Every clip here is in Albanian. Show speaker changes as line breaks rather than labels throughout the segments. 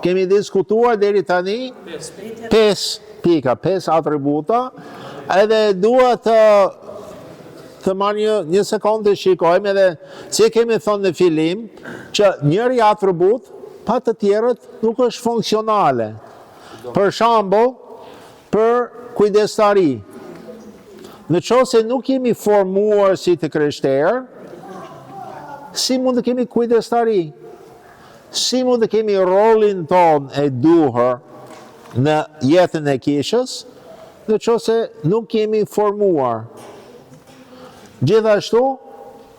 Kemi diskutuar deri tani 5 pika, 5 atributa, edhe dua të marrë një sekondë të shikojmë edhe si kemi thënë në fillim që njëri atribut pa të tjerët nuk është funksionale. Për shembull, për kujdestari. Në qoftë se nuk jemi formuar si të krishterë, si mund të kemi kujdestari? Si mund të kemi rolin ton e duhur në jetën e kishës, në qoftë se nuk jemi formuar? Gjithashtu,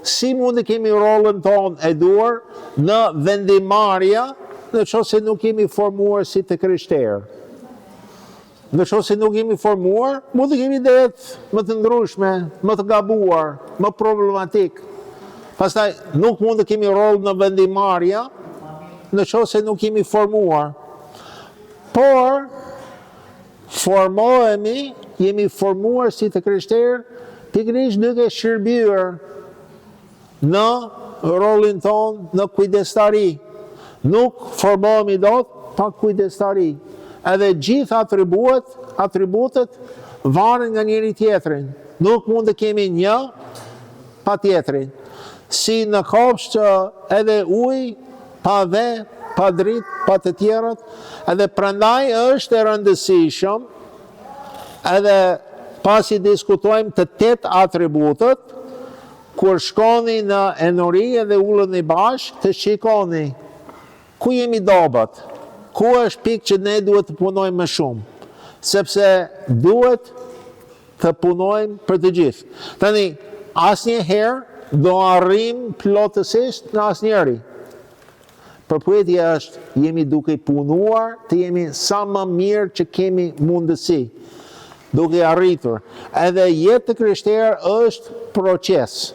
si mund të kemi rolin ton e duhur në vendimarrja, në qoftë se nuk jemi formuar si të krishterë? Në qoftë se nuk jemi formuar, mund të kemi idetë më të ndryshme, më të gabuar, më problematik. Pastaj nuk mund të kemi rol në vendimarrja, në qoftë se nuk jemi formuar. Por, formohemi, jemi formuar si të krishterë, pikërisht duke shërbyer në rolin ton në kujdestari. Nuk formohemi dot pa kujdestari. Edhe gjithë atributet varen nga njëri tjetrin. Nuk mund të kemi një pa tjetrin. Si në kopsh që edhe ujë, pa ve, pa dritë, pa të tjerët, edhe prandaj është e rëndësishëm, edhe pasi diskutojmë të 8 atributet, kur shkoni në enori edhe ulleni bashkë, të shikoni ku jemi dobët, ku është pikë që ne duhet të punojmë më shumë, sepse duhet të punojmë për të gjithë. Tani, asnjëherë do arrim plotësisht në asnjëri. Përpyetja është, jemi duke punuar të jemi sa më mirë që kemi mundësi, duke arritur. Edhe jetë të krishterë është proces.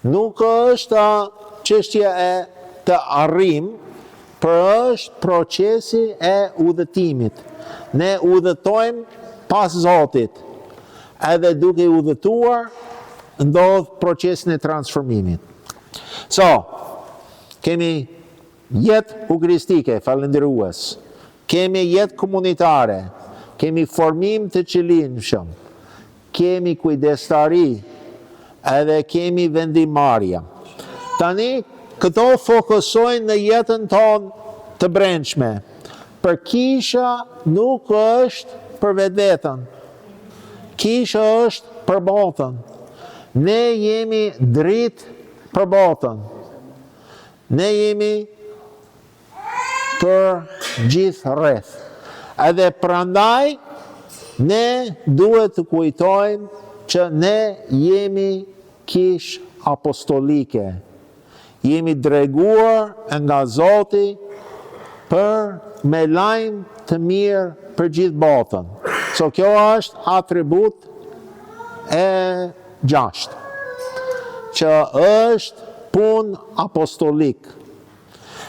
Nuk është çështja e të arrim, por është procesi e udhëtimit. Ne udhëtojmë pas Zotit. Edhe duke udhëtuar, ndodh procesin e transformimit. Kemi jetë ukristike, falendërues, kemi jetë komunitare, kemi formim të qëllimshëm, kemi kujdestari, edhe kemi vendimarrja. Tani, këto fokusojnë në jetën tonë të brendshme. Për kisha nuk është për vetveten. Kisha është për botën. Ne jemi dritë për botën. Ne jemi për gjithë rreth. Edhe prandaj, ne duhet të kujtojmë që ne jemi kishë apostolike. Jemi dreguar nga Zoti për me lajm të mirë për gjithë botën. Kjo është atribut e 6, që është punë apostolik.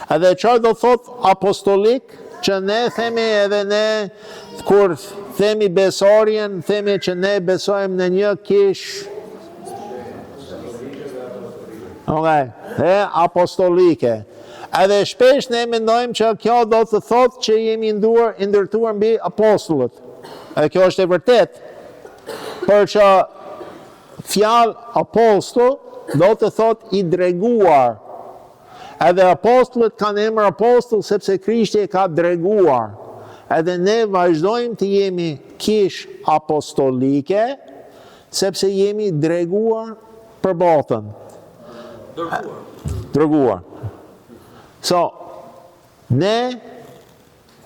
Edhe çfarë do thot apostolik, që ne themi edhe ne, kur themi besorjen, themi që ne besojmë në një kishë apostolike. Edhe shpesh ne mendojmë që kjo do të thot që jemi ndërtuar mbi apostollët. Edhe kjo është e vërtet. Por që fjalë apostoll do të thot i dreguar. Edhe apostollët kanë emër apostoll sepse Krishti e ka dreguar. Edhe ne vazhdojmë të jemi kishë apostolike sepse jemi dreguar për botën. Dërguar. Ne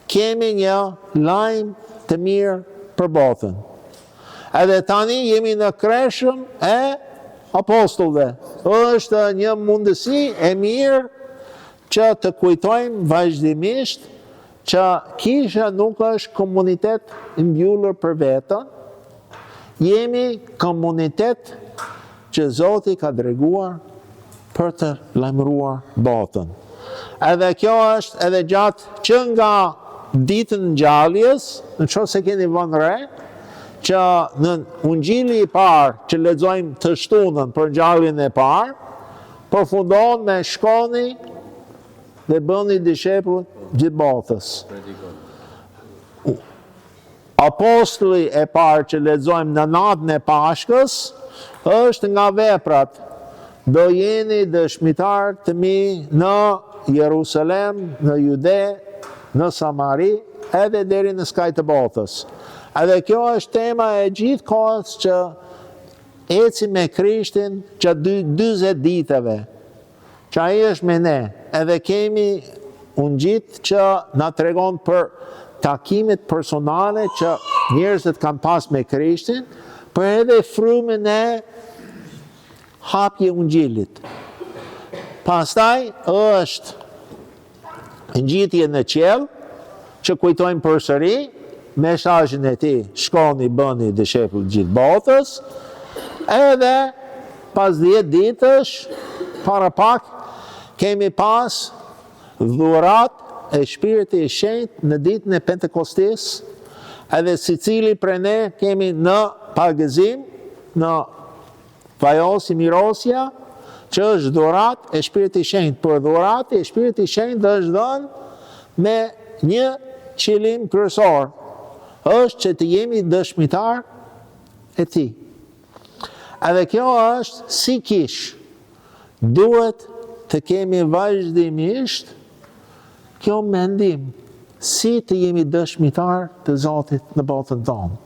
kemi një lajm të mirë për botën. Edhe tani jemi në kreshën e apostollëve. Është një mundësi e mirë që të kujtojmë vazhdimisht që kisha nuk është komunitet mbyllur për vetën, jemi komunitet që Zoti ka dreguar për të lajmëruar botën. Edhe kjo është edhe gjatë që nga ditën ngjalljes, në qoftë se keni vënë re, që në Ungjilli i parë që lexojmë të shtunën për ngjalljen e parë, përfundon me shkoni dhe bëni dishepull gjithë botës. Apostulli e parë që lexojmë në natën e Pashkës është nga veprat. Do jeni dëshmitar të mi në Jerusalem, në Jude, në Samari, edhe deri në skajtë të botës. Edhe kjo është tema e gjithë kohës që eci me Krishtin që 40 ditëve, që ai është me ne, edhe kemi unë gjithë që na tregon për takimet personale që njerëzit kanë pas me Krishtin, për edhe frymën e hapje ungjillit. Pastaj është ngjitje në qiell, që kujtojmë përsëri, mesazhin e tij, shkoni bëni dishepull gjithë botës, edhe pas 10 ditësh, para pak, kemi pas dhurat e Shpirtit i Shenjtë në ditën e Pentekostis, edhe secili prej ne kemi në pagëzim, në Vajos i Mirosja, që është dhurat e Shpirtit i Shenjtë, por dhurati e Shpirtit i Shenjtë është dhënë me një qëllim kryesor, është që të jemi dëshmitar e tij. Edhe kjo është si kish, duhet të kemi vazhdimisht kjo mendim, si të jemi dëshmitar të Zotit në botën tonë.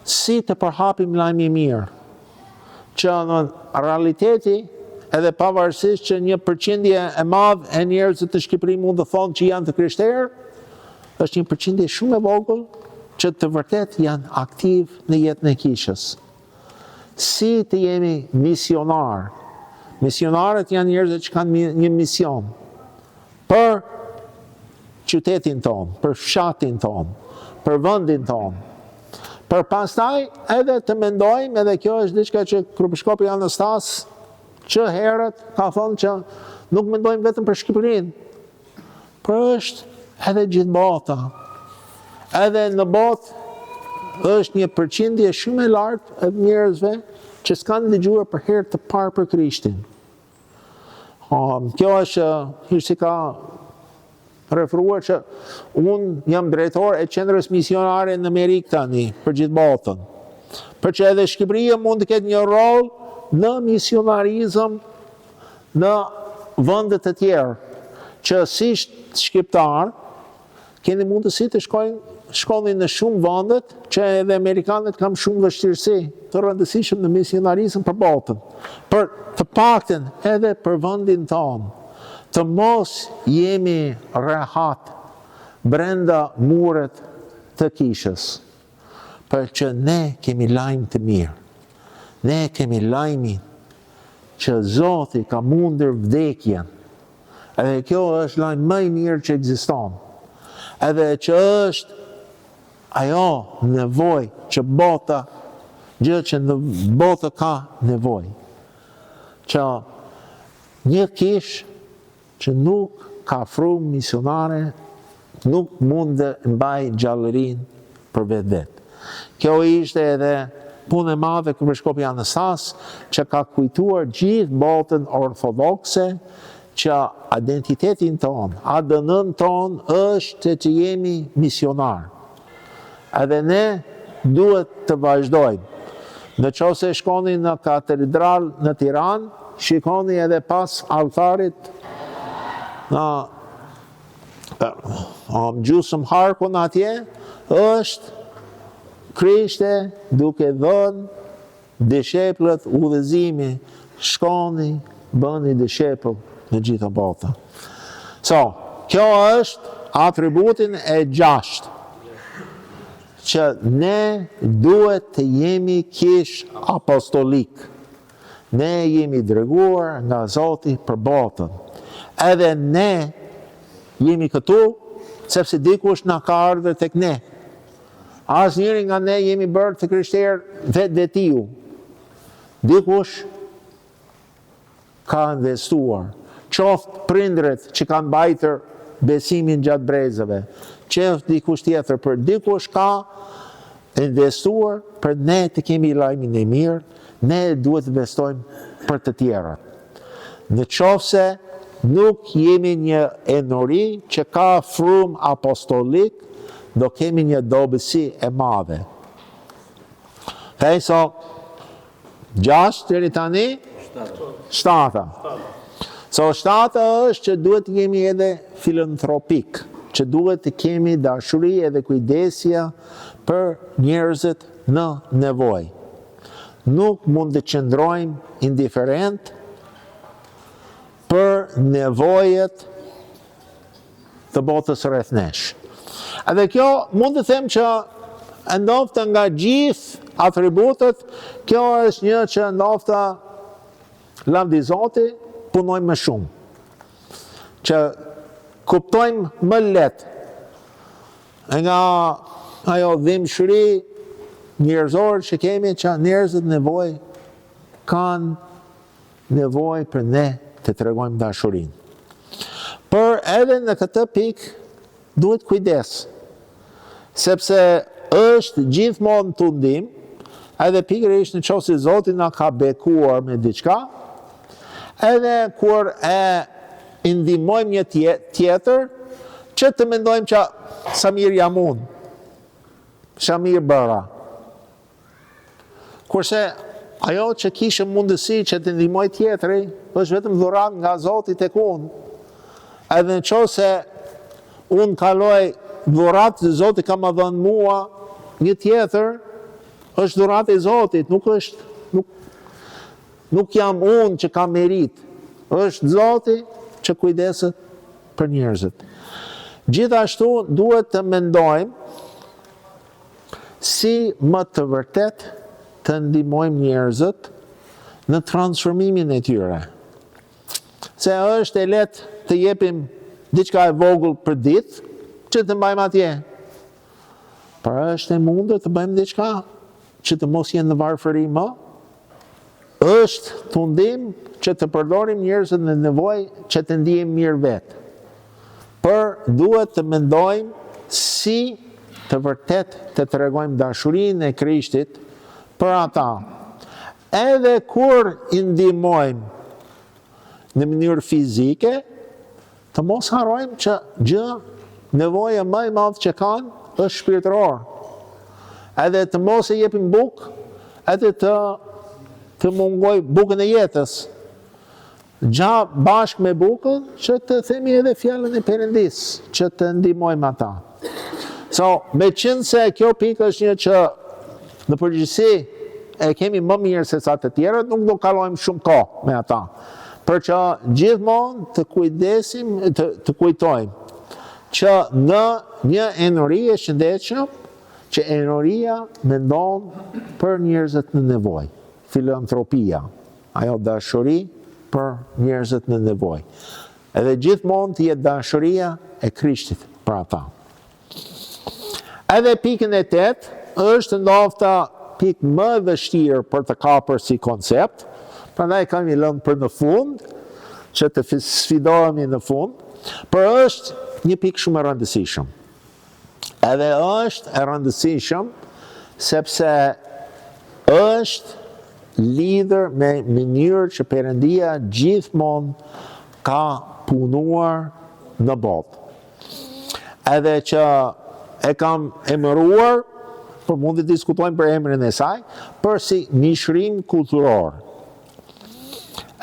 Si të përhapim lajmin e mirë, që në realiteti, edhe pavarësisht që 1% e madh e njerëzit të Shqipërisë mund të thonë që janë të krishterë, është 1% shumë e vogël që të vërtet janë aktiv në jetën e kishës. Si të jemi misionar. Misionarët janë njerëzit që kanë një mision për qytetin tonë, për fshatin tonë, për vendin tonë. Për pastaj edhe të mendojmë, edhe kjo është diçka që kryebiskopi Anastas që herët ka thonë që nuk mendojmë vetëm për Shqipërinë, por është edhe gjithë bota. Edhe në botë është 1% shumë e lartë e njerëzve që s'kanë dëgjuar për herë të parë për Krishtin. Kjo është si ka referuar që unë jam drejtor e qendrës misionare në Amerikë tani për gjithë botën. Për që edhe Shqipëria mund të ketë një rol në misionarizëm në vendet të tjerë, që si shqiptar keni mundësi të shkoni në shumë vendet që edhe Amerikanët kanë shumë vështirësi të rëndësishëm në misionarizëm për botën, për të paktën edhe për vendin tonë, të mos jemi rehat brenda muret të kishës, për që ne kemi lajm të mirë. Ne kemi lajmin që Zoti ka mundur vdekjen, edhe kjo është lajm më i mirë që ekziston, edhe që është ajo nevojë që bota, gjë që në botë ka nevojë, që një kishë që nuk ka frymë misionare, nuk mund të mbaj gjallërinë për vetë. Kjo ishte edhe punë e madhe kryebiskopi Anastas, që ka kujtuar gjithë botën ortodokse që identitetin ton, ADN-n ton është që jemi misionar. Edhe ne duhet të vazhdojmë. Në qoftë se shkoni në katedral në Tiranë, shikoni edhe pas altarit në gjysmë harkun atje, është Krishti duke dhënë dishepullët udhëzimi, shkoni, bëni dishepull në gjithë botën. Kjo është atributin e 6, që ne duhet të jemi kish apostolik. Ne jemi dërguar nga Zoti për botën. Edhe ne jemi këtu, sepse dikush na ka ardhur tek ne. Asnjëri nga ne jemi bërë të krishterë vetiu. Dikush ka investuar, qoftë prindrit që kanë mbajtur besimin gjatë brezave, qoftë dikush tjetër, për dikush ka investuar për ne të kemi lajmin e mirë, ne duhet të investojmë për të tjerat. Në qoftë se nuk jemi një enori që ka frum apostolik, do kemi një dobësi e madhe. So, 6 deri tani? 7. So, 7 është që duhet të jemi edhe filantropik, që duhet të kemi dashuri edhe kujdesja për njerëzit në nevojë. Nuk mund të qëndrojmë indiferent për nevojet të botës rreth nesh. Edhe kjo mund të them që ndoftë nga gjithë atributet, kjo është një që ndoftë lavdi Zoti, punojmë më shumë. Që kuptojmë më lehtë nga ajo dhimbshëri njerëzore që kemi, që njerëzit nevojë kanë nevojë për ne të tregojmë dashurinë. Por edhe në këtë pikë duhet kujdes, sepse është gjithmonë tundim, edhe pikërisht në qoftë se Zoti na ka bekuar me diçka, edhe kur e ndihmojmë një tjetër, që të mendojmë që sa mirë jam unë, sa mirë bëra. Kurse ajo që kishë mundësi që të ndihmoj tjetëri, është vetëm dhuratë nga Zoti tek unë. Edhe në qoftë se unë kaloj dhuratë që Zoti ka më dhënë mua, një tjetër është dhuratë e Zotit, nuk jam unë që kam merit, është Zoti që kujdeset për njerëzit. Gjithashtu duhet të mendojmë si më të vërtet të ndihmojmë njerëzit në transformimin e tyre. Se është e lehtë të jepim diçka e vogël për ditë, që të mbajmë atje. Por është e mundur të bëjmë diçka që të mos jenë në varfëri më. Është tundim që të përdorim njerëzit në nevojë që të ndiejmë mirë vetë. Por duhet të mendojmë si të vërtet të tregojmë dashurinë e Krishtit për ata. Edhe kur i ndihmojmë në mënyrë fizike, të mos harrojmë që gjë nevoja më e madhe që kanë është shpirtëror. Edhe të mos e jepim bukë, edhe të mungoj bukën e jetës. Gja bashkë me bukën, që të themi edhe fjallën e Perëndis, që të ndihmojmë ata. So, me qenë se kjo pikë është një që në përgjithësi e kemi më mirë se sa të tjerët, nuk do kalojmë shumë kohë me ata. Për që gjithmonë të kujdesim, të kujtojmë që në një enori e shëndetshëm, që enoria mendon për njerëzit në nevojë, filantropia, ajo dashuri për njerëzit në nevojë. Edhe gjithmonë të jetë dashuria e Krishtit për ata. Edhe pikën e 8 është ndoshta pikë më e vështirë për të kapur si koncept, prandaj kemi lënë për në fund, që të sfidohemi në fund, por është një pikë shumë e rëndësishëm. Edhe është e rëndësishëm sepse është lidhur me mënyrë që Perëndia gjithmonë ka punuar në botë. Edhe që e kam emëruar, por mund të diskutojmë për emrin e saj, për si mishërim kulturor.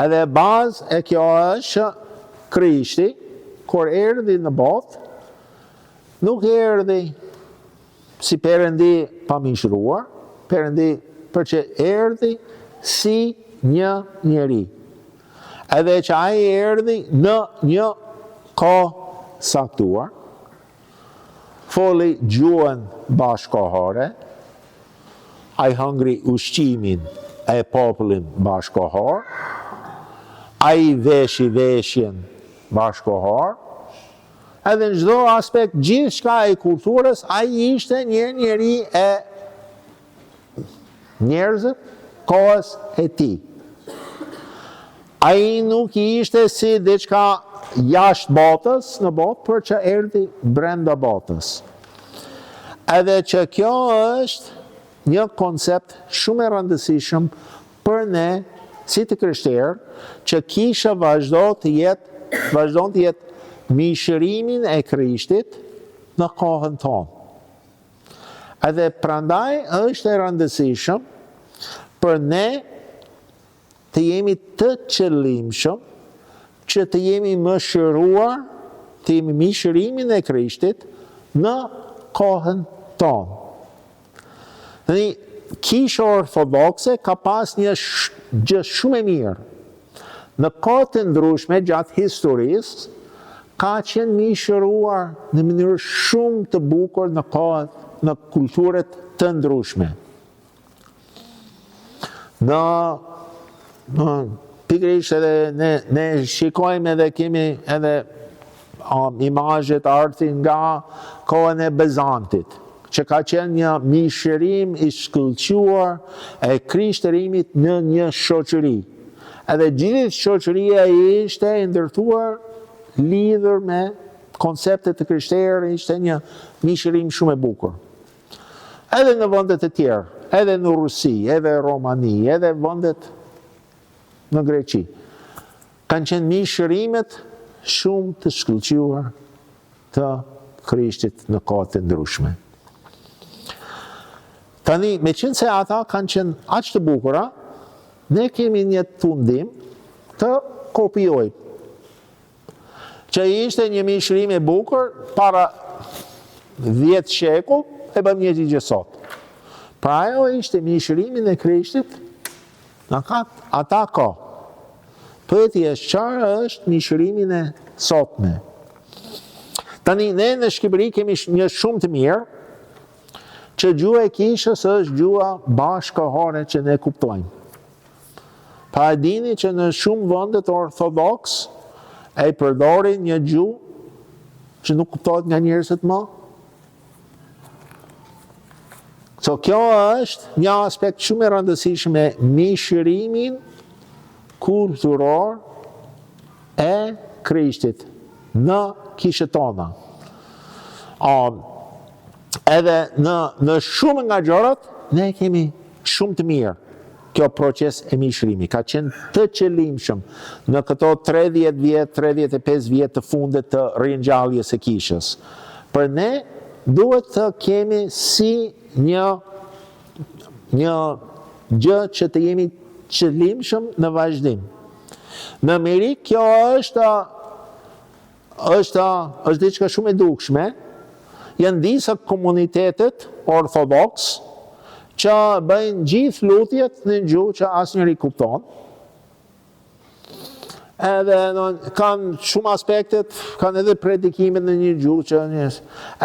Edhe bazë e kjo është Krishti, kur erdhi në botë, nuk erdhi si Perëndi pa mishëruar, Perëndi për që erdhi si një njeri. Edhe që ai erdhi në një kohë saktuar, foli gjuhën bashkohore, ai hëngri ushqimin e popullin bashkohor, ai veshi veshjen bashkohor, edhe në çdo aspekt, gjithçka e kulturës, ai ishte një njeri e njerëzit kohës e tij. Ai nuk ishte si diçka jashtë botës në botë, por që erdhi brenda botës. Edhe që kjo është një koncept shumë e rëndësishëm për ne, si të krishterë, që kisha vazhdo të jetë vazhdon të jetë mishërimin e Krishtit në kohën tonë. Edhe prandaj është e rëndësishëm për ne të jemi të qëllimshëm, që të jemi mëshiruar, të jemi mishërimin e Krishtit në kohën tonë. Dhe Kisha ortodokse ka pas një gjë shumë e mirë. Në kohë të ndryshme gjatë historisë, ka qenë mishëruar në mënyrë shumë të bukur në kulturët të ndryshme. Pikërisht edhe ne shikojmë edhe kemi edhe imazhet arti nga kohën e Bizantit, që ka qenë një mishërim i shkëlqyer e Krishtërimit në një shoqëri. Edhe gjithë shoqëria ishte ndërtuar lidhur me konceptet të krishterë, ishte një mishërim shumë e bukur. Edhe në vendet e tjera, edhe në Rusi, edhe Romani, edhe vendet në Greqi, kanë qenë mishërimet shumë të shkëlqyer të Krishtit në kohët e ndryshme. Tani, me qenë se ata kanë qenë aq të bukura, ne kemi një tundim të kopijojmë. Që ishte një mishërim e bukur para 10 shekull, e bëm një gjë sot. Pra ajo ishte mishërimin e Krishtit në ata kohë. Pyetja është çfarë është mishërimin e sotme. Tani, ne në Shqipëri kemi një shumë të mirë, që gjuha e kishës është gjuha bashkëkohore që ne kuptojmë. Pa e dini që në shumë vendet ortodoks e përdorin një gjuhë që nuk kuptohet nga njerëzit më. So kjo është një aspekt shumë i rëndësishëm e mishërimin kulturor e Krishtit në kishët tona. Edhe në shumë nga gjërat, ne kemi shumë të mirë kjo proces e mishërimi. Ka qenë të qëllimshëm në këto 30 vjet, 35 vjet të fundit të ringjalljes së kishës. Për ne duhet të kemi si një gjë që të jemi qëllimshëm në vazhdim. Në Amerikë kjo është diçka shumë e dukshme. Janë disa komunitetet ortodoks që bëjnë gjithë lutjet në gjuhë që asnjëri kupton. Edhe kanë shumë aspektet, kanë edhe predikimet në një gjuhë që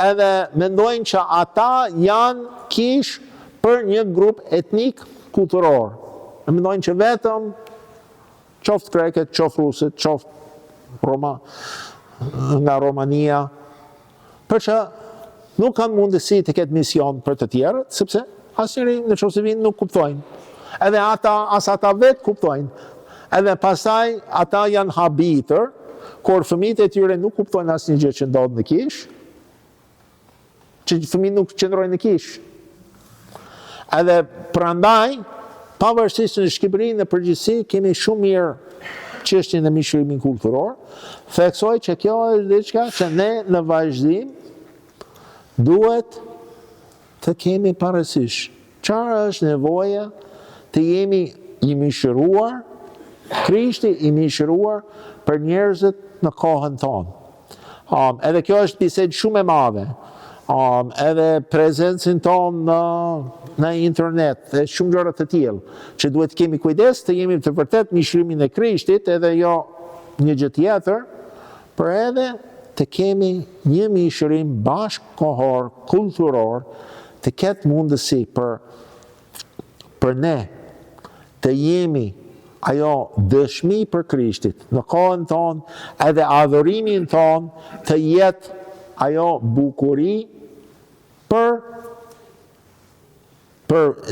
edhe mendojnë që ata janë kish për një grup etnik kulturor. Mendojnë që vetëm qoftë greket, qoftë rusit, qoftë nga Romania, përçë nuk kanë mundësi të ketë mision për të tjerët, sepse asnjëri në qoftë se vinë nuk kuptojnë. Edhe ata vetë kuptojnë. Edhe pastaj ata janë habitër, kur fëmijët e tyre nuk kuptojnë asnjë gjë që ndodh në kishë, që fëmijët nuk qëndrojnë në kishë. Edhe prandaj, pavarësisht në Shqipëri në përgjithësi kemi shumë mirë çështjen e mishërimit kulturor, theksoj që kjo është diçka që ne në vazhdim duhet të kemi parasysh. Çfarë është nevoja të jemi i mishëruar, Krishti i mishëruar për njerëzit në kohën tonë. Edhe kjo është bisedë shumë e madhe. Edhe prezencën tonë në internet dhe shumë gjëra të tjera, që duhet kemi kujdes të jemi të vërtet mishërimin e Krishtit, edhe jo një gjë tjetër, por edhe të kemi një mishërim bashkëkohor, kulturor, të ketë mundësi për ne të jemi ajo dëshmi për Krishtit në kohën tonë, edhe adhurimin tonë të jetë ajo bukuri për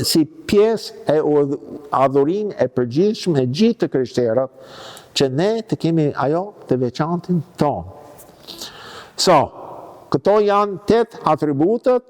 si pjesë e adhurim e përgjithshme e gjithë të krishterët, që ne të kemi ajo të veçantin tonë. So, këto janë 8 atributet